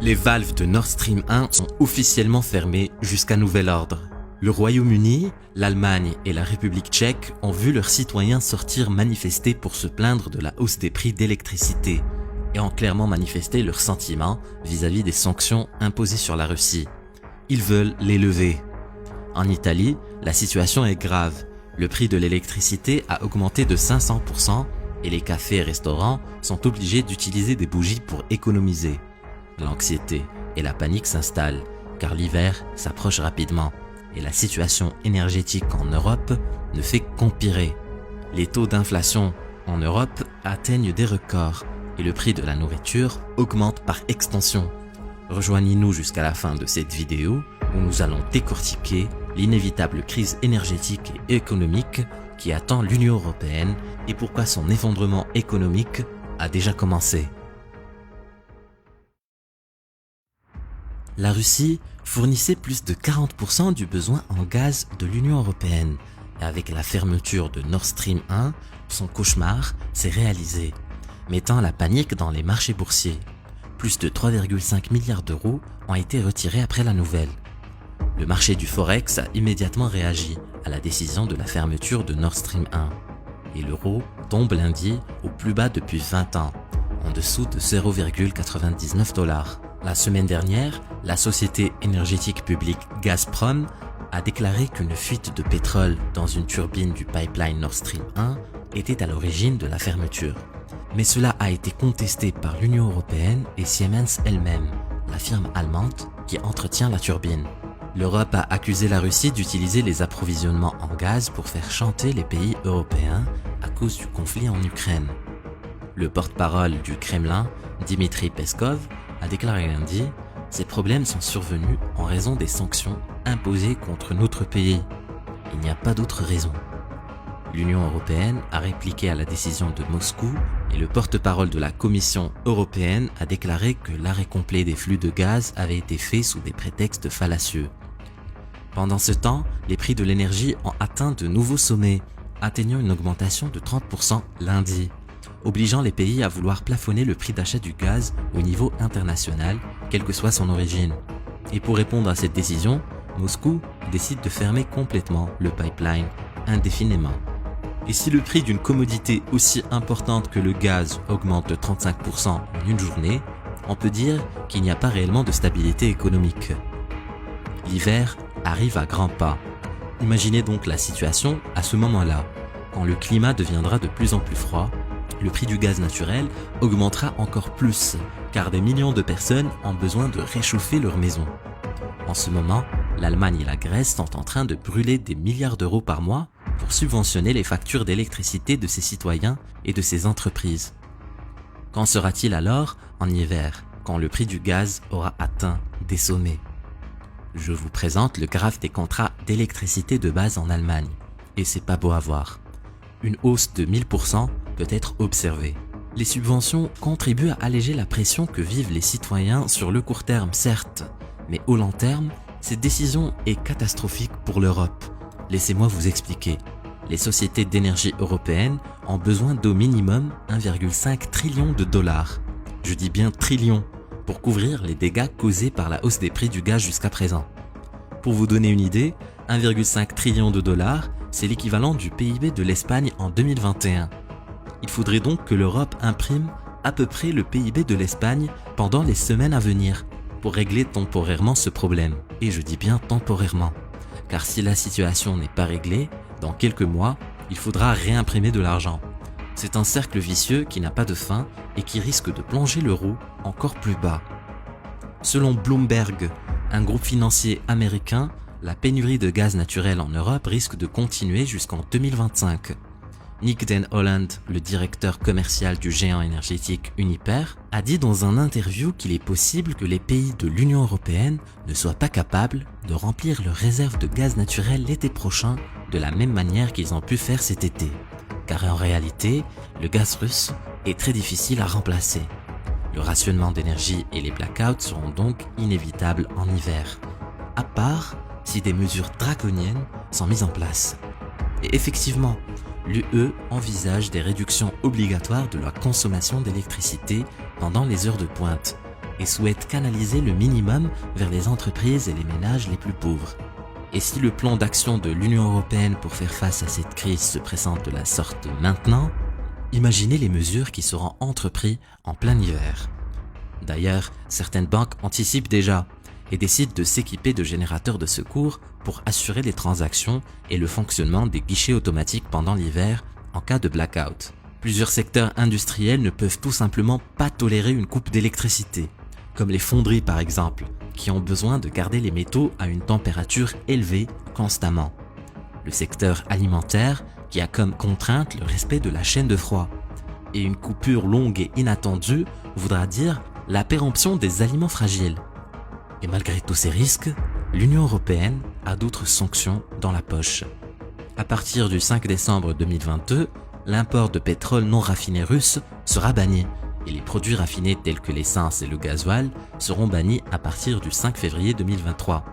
Les valves de Nord Stream 1 sont officiellement fermées jusqu'à nouvel ordre. Le Royaume-Uni, l'Allemagne et la République tchèque ont vu leurs citoyens sortir manifester pour se plaindre de la hausse des prix d'électricité et ont clairement manifesté leurs sentiments vis-à-vis des sanctions imposées sur la Russie. Ils veulent les lever. En Italie, la situation est grave. Le prix de l'électricité a augmenté de 500% et les cafés et restaurants sont obligés d'utiliser des bougies pour économiser. L'anxiété et la panique s'installent car l'hiver s'approche rapidement et la situation énergétique en Europe ne fait qu'empirer. Les taux d'inflation en Europe atteignent des records et le prix de la nourriture augmente par extension. Rejoignez-nous jusqu'à la fin de cette vidéo où nous allons décortiquer l'inévitable crise énergétique et économique qui attend l'Union européenne et pourquoi son effondrement économique a déjà commencé. La Russie fournissait plus de 40% du besoin en gaz de l'Union européenne et avec la fermeture de Nord Stream 1, son cauchemar s'est réalisé, mettant la panique dans les marchés boursiers. Plus de 3,5 milliards d'euros ont été retirés après la nouvelle. Le marché du Forex a immédiatement réagi à la décision de la fermeture de Nord Stream 1 et l'euro tombe lundi au plus bas depuis 20 ans, en dessous de 0,99 $. La semaine dernière, la société énergétique publique Gazprom a déclaré qu'une fuite de pétrole dans une turbine du pipeline Nord Stream 1 était à l'origine de la fermeture. Mais cela a été contesté par l'Union européenne et Siemens elle-même, la firme allemande qui entretient la turbine. L'Europe a accusé la Russie d'utiliser les approvisionnements en gaz pour faire chanter les pays européens à cause du conflit en Ukraine. Le porte-parole du Kremlin, Dmitry Peskov, a déclaré lundi « Ces problèmes sont survenus en raison des sanctions imposées contre notre pays. Il n'y a pas d'autre raison. » L'Union européenne a répliqué à la décision de Moscou et le porte-parole de la Commission européenne a déclaré que l'arrêt complet des flux de gaz avait été fait sous des prétextes fallacieux. Pendant ce temps, les prix de l'énergie ont atteint de nouveaux sommets, atteignant une augmentation de 30% lundi, obligeant les pays à vouloir plafonner le prix d'achat du gaz au niveau international, quelle que soit son origine. Et pour répondre à cette décision, Moscou décide de fermer complètement le pipeline indéfiniment. Et si le prix d'une commodité aussi importante que le gaz augmente de 35% en une journée, on peut dire qu'il n'y a pas réellement de stabilité économique. L'hiver arrive à grands pas. Imaginez donc la situation à ce moment-là. Quand le climat deviendra de plus en plus froid, le prix du gaz naturel augmentera encore plus, car des millions de personnes ont besoin de réchauffer leur maison. En ce moment, l'Allemagne et la Grèce sont en train de brûler des milliards d'euros par mois pour subventionner les factures d'électricité de ses citoyens et de ses entreprises. Qu'en sera-t-il alors en hiver, quand le prix du gaz aura atteint des sommets? Je vous présente le graphe des contrats d'électricité de base en Allemagne, et c'est pas beau à voir. Une hausse de 1000% peut être observée. Les subventions contribuent à alléger la pression que vivent les citoyens sur le court terme, certes, mais au long terme, cette décision est catastrophique pour l'Europe. Laissez-moi vous expliquer. Les sociétés d'énergie européennes ont besoin d'au minimum 1,5 trillion de dollars. Je dis bien trillion, pour couvrir les dégâts causés par la hausse des prix du gaz jusqu'à présent. Pour vous donner une idée, 1,5 trillion de dollars, c'est l'équivalent du PIB de l'Espagne en 2021. Il faudrait donc que l'Europe imprime à peu près le PIB de l'Espagne pendant les semaines à venir pour régler temporairement ce problème. Et je dis bien temporairement, car si la situation n'est pas réglée, dans quelques mois, il faudra réimprimer de l'argent. C'est un cercle vicieux qui n'a pas de fin et qui risque de plonger l'euro encore plus bas. Selon Bloomberg, un groupe financier américain, la pénurie de gaz naturel en Europe risque de continuer jusqu'en 2025. Nick Den Holland, le directeur commercial du géant énergétique Uniper, a dit dans un interview qu'il est possible que les pays de l'Union européenne ne soient pas capables de remplir leurs réserves de gaz naturel l'été prochain de la même manière qu'ils ont pu faire cet été. Car en réalité, le gaz russe est très difficile à remplacer. Le rationnement d'énergie et les blackouts seront donc inévitables en hiver, à part si des mesures draconiennes sont mises en place. Et effectivement, l'UE envisage des réductions obligatoires de la consommation d'électricité pendant les heures de pointe et souhaite canaliser le minimum vers les entreprises et les ménages les plus pauvres. Et si le plan d'action de l'Union européenne pour faire face à cette crise se présente de la sorte maintenant, imaginez les mesures qui seront entreprises en plein hiver. D'ailleurs, certaines banques anticipent déjà et décident de s'équiper de générateurs de secours pour assurer les transactions et le fonctionnement des guichets automatiques pendant l'hiver en cas de blackout. Plusieurs secteurs industriels ne peuvent tout simplement pas tolérer une coupe d'électricité, comme les fonderies par exemple, qui ont besoin de garder les métaux à une température élevée constamment. Le secteur alimentaire, qui a comme contrainte le respect de la chaîne de froid. Et une coupure longue et inattendue voudra dire la péremption des aliments fragiles. Et malgré tous ces risques, l'Union européenne a d'autres sanctions dans la poche. À partir du 5 décembre 2022, l'import de pétrole non raffiné russe sera banni et les produits raffinés tels que l'essence et le gasoil seront bannis à partir du 5 février 2023.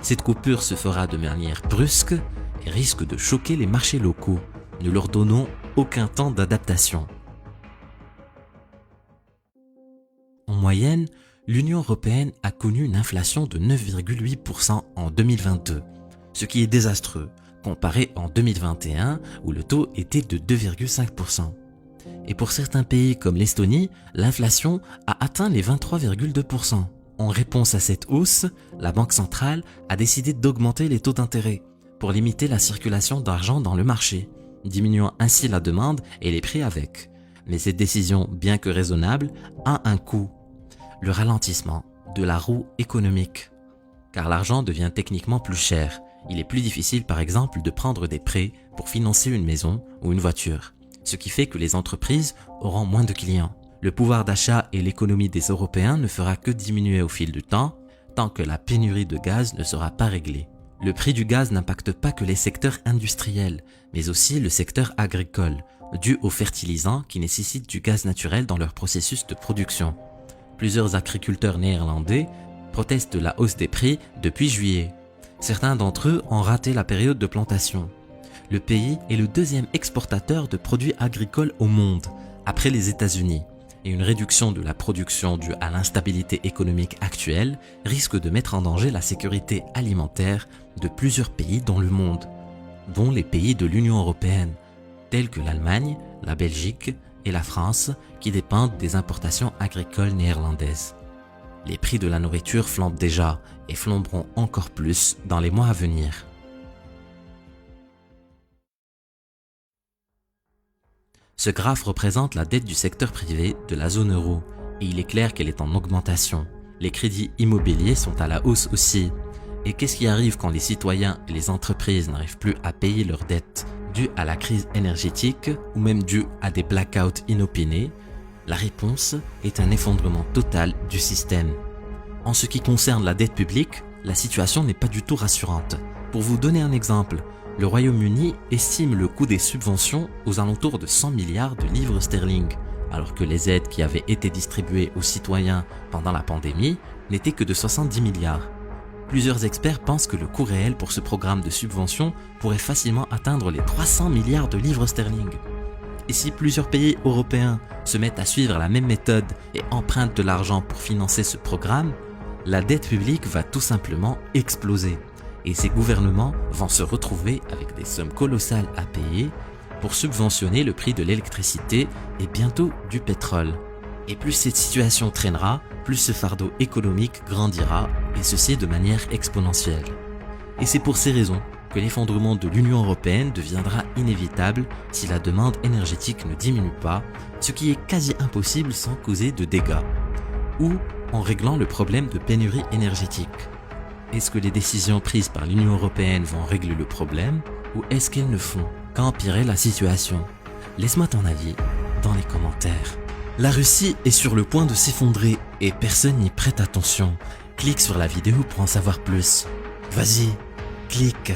Cette coupure se fera de manière brusque et risque de choquer les marchés locaux, ne leur donnant aucun temps d'adaptation. En moyenne, l'Union européenne a connu une inflation de 9,8% en 2022, ce qui est désastreux, comparé en 2021 où le taux était de 2,5%. Et pour certains pays comme l'Estonie, l'inflation a atteint les 23,2%. En réponse à cette hausse, la Banque centrale a décidé d'augmenter les taux d'intérêt pour limiter la circulation d'argent dans le marché, diminuant ainsi la demande et les prix avec. Mais cette décision, bien que raisonnable, a un coût. Le ralentissement de la roue économique. Car l'argent devient techniquement plus cher. Il est plus difficile par exemple de prendre des prêts pour financer une maison ou une voiture. Ce qui fait que les entreprises auront moins de clients. Le pouvoir d'achat et l'économie des Européens ne fera que diminuer au fil du temps, tant que la pénurie de gaz ne sera pas réglée. Le prix du gaz n'impacte pas que les secteurs industriels, mais aussi le secteur agricole, dû aux fertilisants qui nécessitent du gaz naturel dans leur processus de production. Plusieurs agriculteurs néerlandais protestent de la hausse des prix depuis juillet. Certains d'entre eux ont raté la période de plantation. Le pays est le deuxième exportateur de produits agricoles au monde, après les États-Unis, et une réduction de la production due à l'instabilité économique actuelle risque de mettre en danger la sécurité alimentaire de plusieurs pays dans le monde, dont les pays de l'Union européenne, tels que l'Allemagne, la Belgique et la France, qui dépendent des importations agricoles néerlandaises. Les prix de la nourriture flambent déjà et flamberont encore plus dans les mois à venir. Ce graphe représente la dette du secteur privé de la zone euro et il est clair qu'elle est en augmentation. Les crédits immobiliers sont à la hausse aussi. Et qu'est-ce qui arrive quand les citoyens et les entreprises n'arrivent plus à payer leurs dettes dues à la crise énergétique ou même dues à des blackouts inopinés? La réponse est un effondrement total du système. En ce qui concerne la dette publique, la situation n'est pas du tout rassurante. Pour vous donner un exemple, le Royaume-Uni estime le coût des subventions aux alentours de 100 milliards de livres sterling, alors que les aides qui avaient été distribuées aux citoyens pendant la pandémie n'étaient que de 70 milliards. Plusieurs experts pensent que le coût réel pour ce programme de subvention pourrait facilement atteindre les 300 milliards de livres sterling. Et si plusieurs pays européens se mettent à suivre la même méthode et empruntent de l'argent pour financer ce programme, la dette publique va tout simplement exploser. Et ces gouvernements vont se retrouver avec des sommes colossales à payer pour subventionner le prix de l'électricité et bientôt du pétrole. Et plus cette situation traînera, plus ce fardeau économique grandira, et ceci de manière exponentielle. Et c'est pour ces raisons que l'effondrement de l'Union européenne deviendra inévitable si la demande énergétique ne diminue pas, ce qui est quasi impossible sans causer de dégâts, ou en réglant le problème de pénurie énergétique. Est-ce que les décisions prises par l'Union européenne vont régler le problème ou est-ce qu'elles ne font qu'empirer la situation? Laisse-moi ton avis dans les commentaires. La Russie est sur le point de s'effondrer et personne n'y prête attention. Clique sur la vidéo pour en savoir plus. Vas-y, clique.